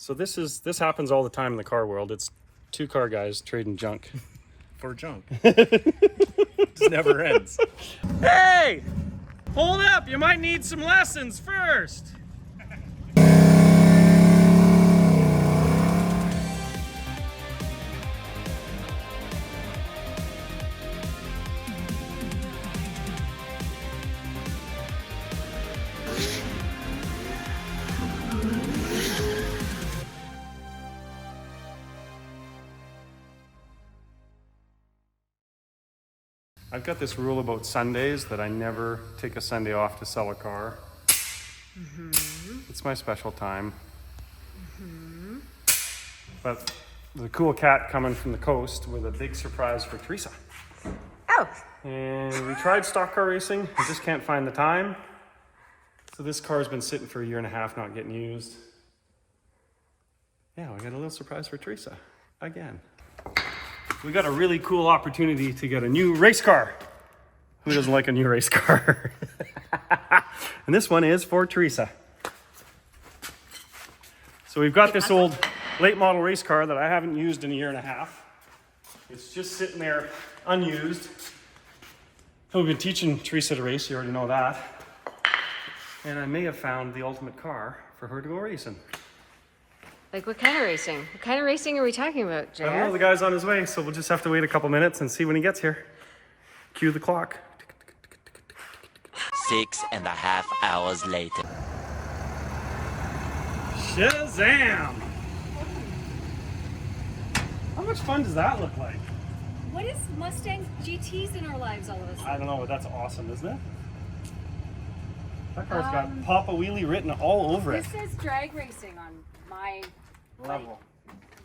So this happens all the time in the car world. It's two car guys trading junk. For junk. Just never ends. Hey! Hold up! You might need some lessons first! I've got this rule about Sundays that I never take a Sunday off to sell a car. It's my special time. But there's a cool cat coming from the coast with a big surprise for Teresa. Oh! And we tried stock car racing, I just can't find the time. So this car's been sitting for a year and a half, not getting used. Yeah, we got a little surprise for Teresa, again. We got a really cool opportunity to get a new race car. Who doesn't like a new race car? And this one is for Teresa. So we've got this old late model race car that I haven't used in a year and a half. It's just sitting there unused. We've been teaching Teresa to race, you already know that. And I may have found the ultimate car for her to go racing. Like what kind of racing? What kind of racing are we talking about, Jared? I don't know, the guy's on his way, so we'll just have to wait a couple minutes and see when he gets here. Cue the clock. 6.5 hours later. Shazam! How much fun does that look like? What is Mustang GTs in our lives all of a sudden? I don't know, but that's awesome, isn't it? That car's got Papa Wheelie written all over it. This says drag racing on my Level.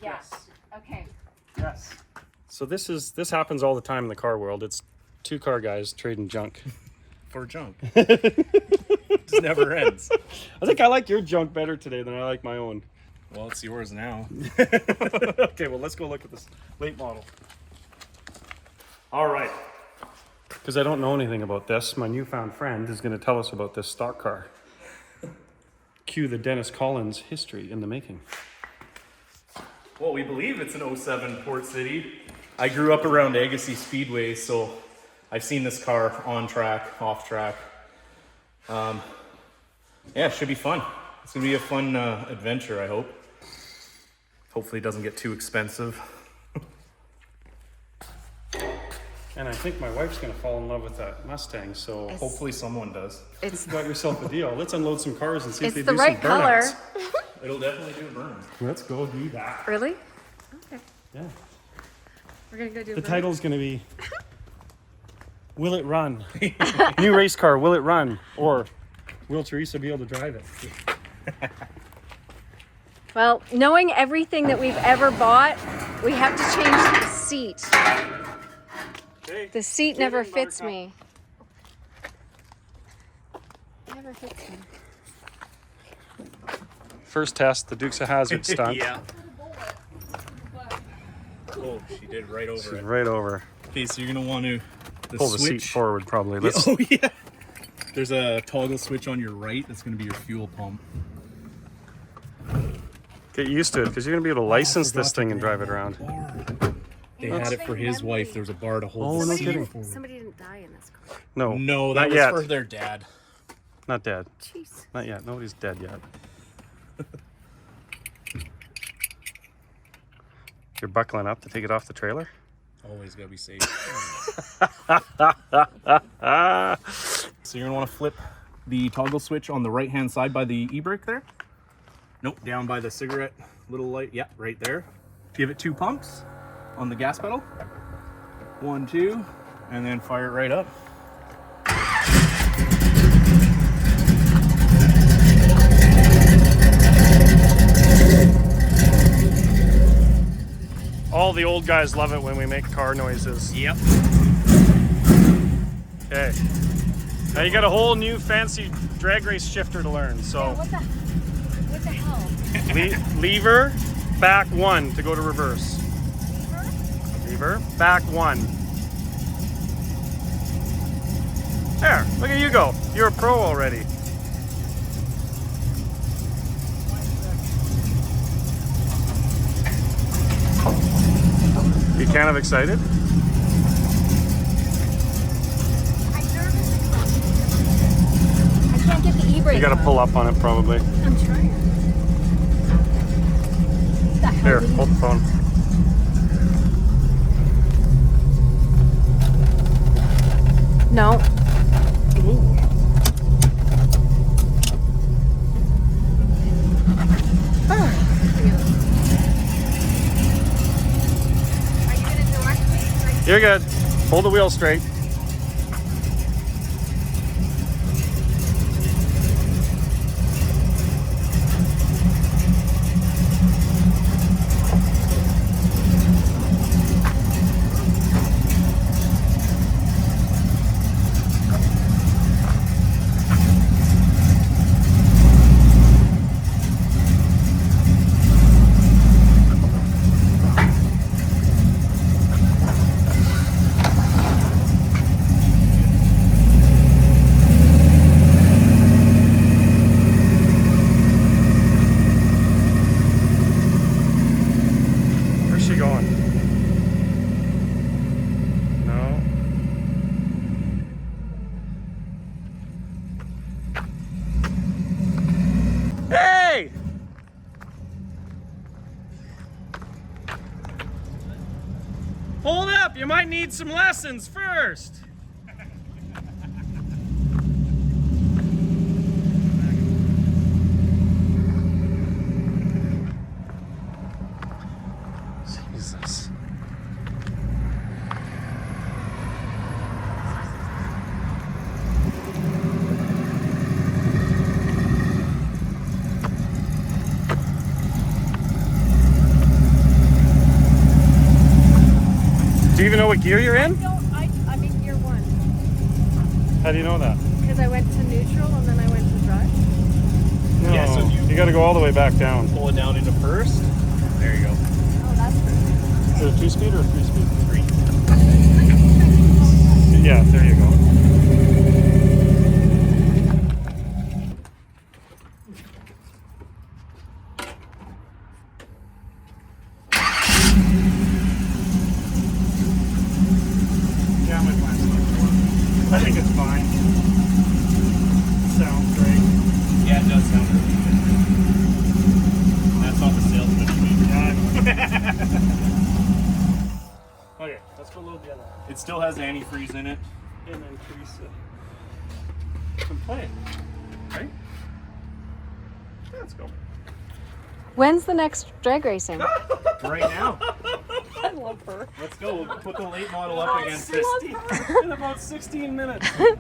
Yes. Okay. Yes. So this happens all the time in the car world. It's two car guys trading junk. For junk. Just never ends. I think I like your junk better today than I like my own. Well, it's yours now. Okay, well, let's go look at this late model. All right. Because I don't know anything about this, my newfound friend is going to tell us about this stock car. Cue the Dennis Collins history in the making. Well, we believe it's an 07 Port City. I grew up around Agassiz Speedway, so I've seen this car on track, off track. Yeah, it should be fun. It's gonna be a fun adventure, I hope. Hopefully it doesn't get too expensive. And I think my wife's going to fall in love with that Mustang, so Hopefully someone does. It's you got yourself a deal. Let's unload some cars and see if it's they the do right some color. burnouts. It'll definitely do a burn. Let's go do that. Really? Okay. Yeah. We're gonna go do The a title's going to be Will It Run? New race car, Will It Run? Or Will Teresa be able to drive it? Well, knowing everything that we've ever bought, we have to change the seat. Okay. The seat never fits me. Never fits me. First test, the Dukes of Hazzard stunt. Yeah. Oh, she did right over She's it. right over. Okay, so you're gonna want to Pull the seat forward, probably. Let's, Oh yeah. There's a toggle switch on your right. That's gonna be your fuel pump. get used to it, because you're going to be able to license this thing and drive it around. They had it for his wife. There was a bar to hold. Oh, the no seat kidding. forward. Somebody didn't die in this car. No, No, that not was yet. for their dad. Not dead. Jeez. Not yet. Nobody's dead yet. You're buckling up to take it off the trailer? Always gotta be safe. So you're gonna want to flip the toggle switch on the right hand side by the e-brake there. Nope, down by the cigarette little light. Yeah, right there. Give it 2 pumps on the gas pedal. 1, 2, and then fire it right up. All the old guys love it when we make car noises. Yep. Okay. Now you got a whole new fancy drag race shifter to learn. So What the hell? lever, back 1 to go to reverse. Lever, back 1. There, look at you go. You're a pro already. kind of excited? I can't get the e-brake. You gotta pull up on it probably. I'm trying. The hell Here, did he- hold the phone. No. You're good. Hold the wheel straight. Where's she going? No. Hey! Hold up, you might need some lessons first. Jesus. Do you even know what gear you're in? I'm in gear 1. How do you know that? Because I went to neutral and then I went to drive. No, Yeah, so you gotta go all the way back down. Pull it down into first. There you go. Oh, that's perfect. Is it a 2-speed or a 3-speed? 3. Yeah, there you go. Yeah, my plan's not gonna work. I think it's fine. Sounds great. Yeah, it does sound really good. That's not the salesman. Okay, let's go load the other one. It still has antifreeze in it. And then Teresa can play, right? Yeah, let's go. When's the next drag racing? Right now. I love her. Let's go. We'll put the late model up against it. In about 16 minutes. Oh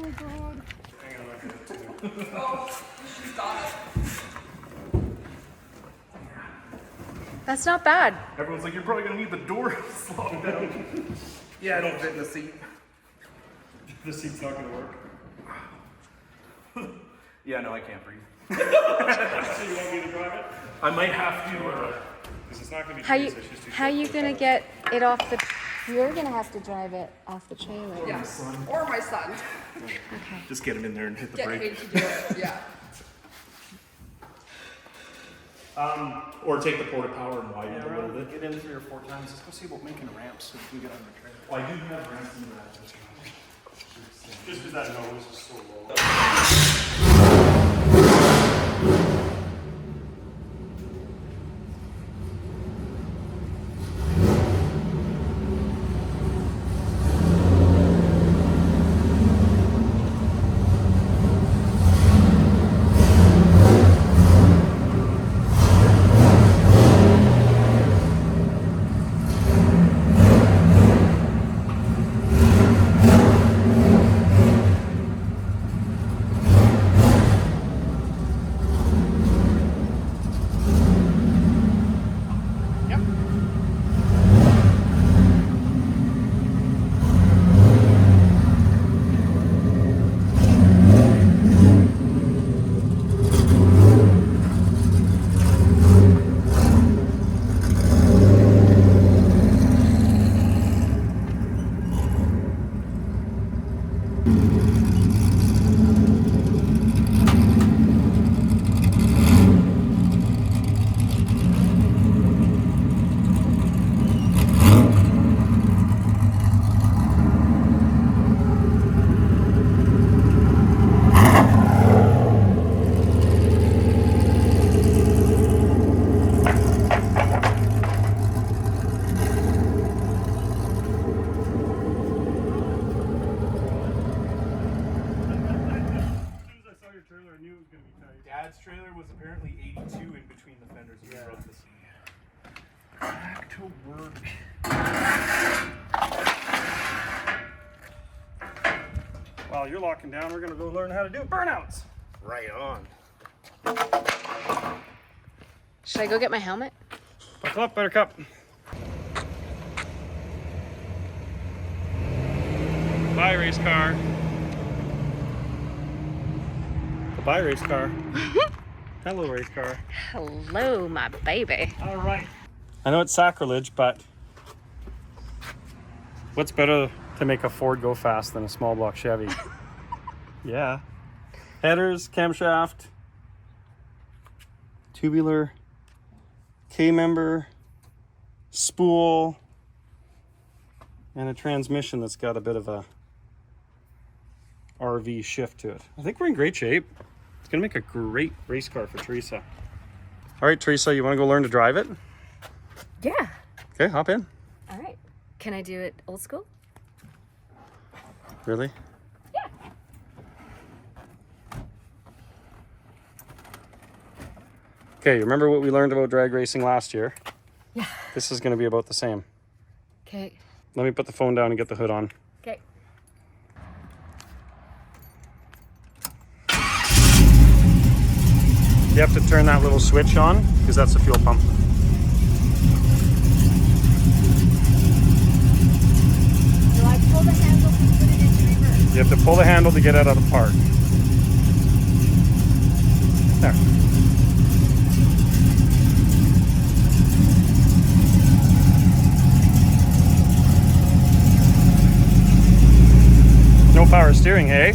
my god. Hang on, Oh, she's got it. That's not bad. Everyone's like, you're probably going to need the door slowed down. Yeah, I don't fit in the seat. this seat's not gonna work. Yeah, no, I can't breathe. So you want me to drive it? I might have to. Because it's not gonna be How you Teresa, she's too how short you for gonna that. get it off the? You're gonna have to drive it off the trailer. Yeah. Or my son. Just get him in there and hit the Get brake. paid to do it. Yeah. Or take the porta power and widen it a little bit. Get in 3 or 4 times. Let's go see about making ramps so we can get on the trailer. Oh, I do have ramps in the garage. Just because that nose is so low. two in between the fenders. You can rub this. Back to work. While you're locking down, we're gonna go learn how to do burnouts. Right on. Should I go get my helmet? Buckle up, Buttercup. Bye, race car. Bye, race car. Hello, race car. Hello, my baby. All right. I know it's sacrilege, but what's better to make a Ford go fast than a small block Chevy? Yeah. Headers, camshaft, tubular, K-member, spool, and a transmission that's got a bit of a RV shift to it. I think we're in great shape. It's gonna make a great race car for Teresa. All right, Teresa, you wanna go learn to drive it? Yeah. Okay, hop in. All right. Can I do it old school? Really? Yeah. Okay, remember what we learned about drag racing last year? Yeah. This is gonna be about the same. Okay. Let me put the phone down and get the hood on. Okay. You have to turn that little switch on because that's the fuel pump. Do I pull the handle to put it into reverse? You have to pull the handle to get it out of park. There. No power steering, hey?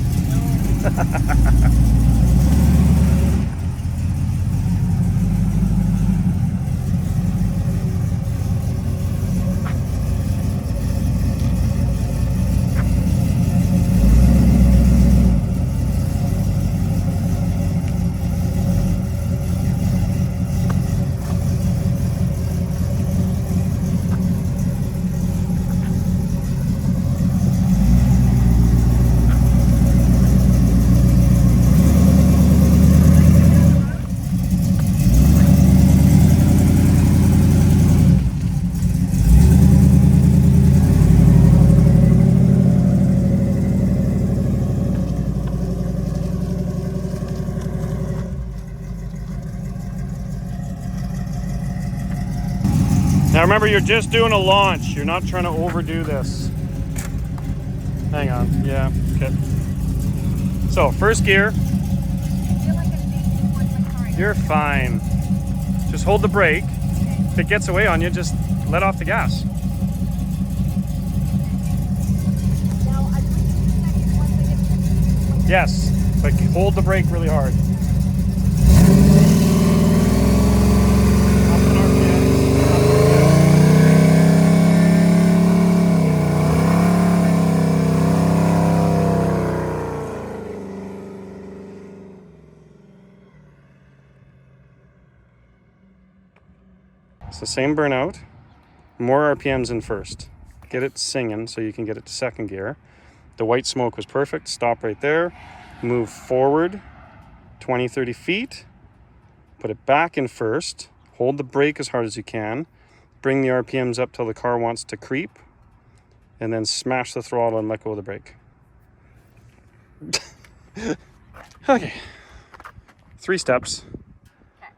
Now remember, you're just doing a launch. You're not trying to overdo this. Hang on. Yeah. Okay. So, first gear. I feel like I'm making towards my car. You're fine. Just hold the brake. If it gets away on you, just let off the gas. Now I put the second once I get to the Yes, but hold the brake really hard. Up in our It's the same burnout, more RPMs in first. Get it singing so you can get it to second gear. The white smoke was perfect. Stop right there. Move forward 20, 30 feet. Put it back in first. Hold the brake as hard as you can. Bring the RPMs up till the car wants to creep. And then smash the throttle and let go of the brake. Okay. 3 steps. Okay.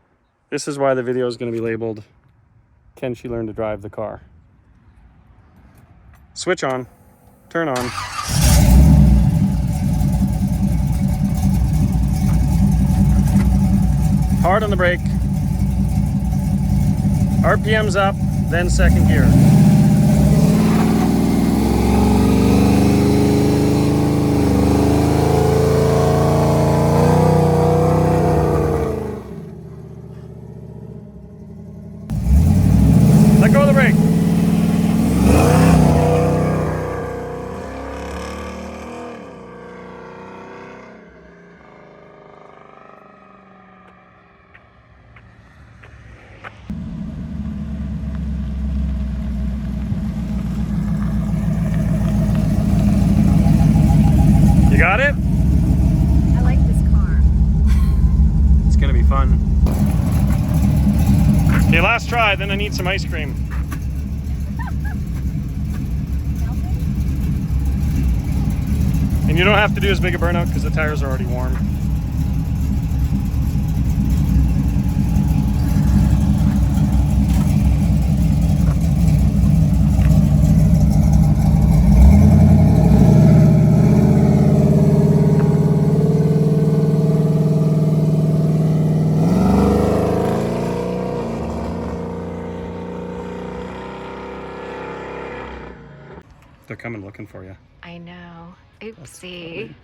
This is why the video is going to be labeled, "Can she learn to drive the car?" Switch on. Turn on. Hard on the brake. RPMs up, then second gear. Let go of the brake. You got it? I like this car. It's gonna be fun. Okay, last try, then I need some ice cream. And you don't have to do as big a burnout because the tires are already warm. They're coming looking for you. I know. Oopsie.